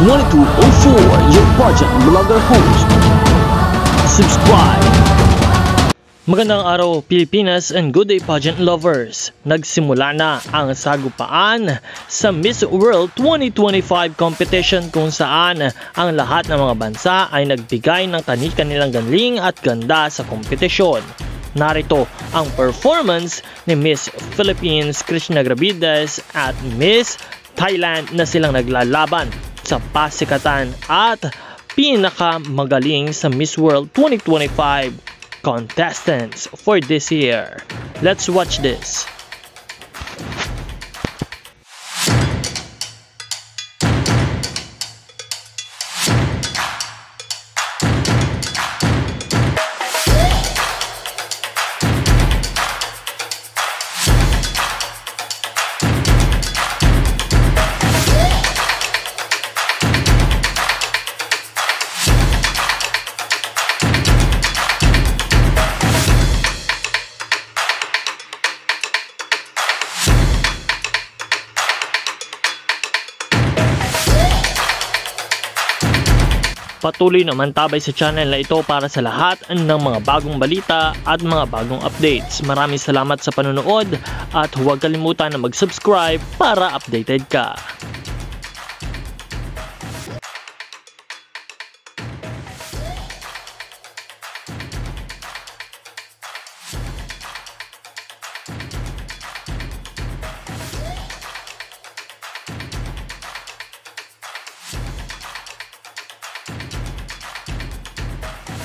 2204, your pageant vlogger host. Subscribe! Magandang araw Pilipinas and good day pageant lovers! Nagsimula na ang sagupaan sa Miss World 2025 competition kung saan ang lahat ng mga bansa ay nagbigay ng kani-kanilang galing at ganda sa kompetisyon. Narito ang performance ni Miss Philippines Krishna Gravides at Miss Thailand na silang naglalaban sa pasikatan at pinakamagaling sa Miss World 2025 contestants for this year. Let's watch this. Patuloy naman tabay sa channel na ito para sa lahat ng mga bagong balita at mga bagong updates. Maraming salamat sa panonood at huwag kalimutan na mag-subscribe para updated ka.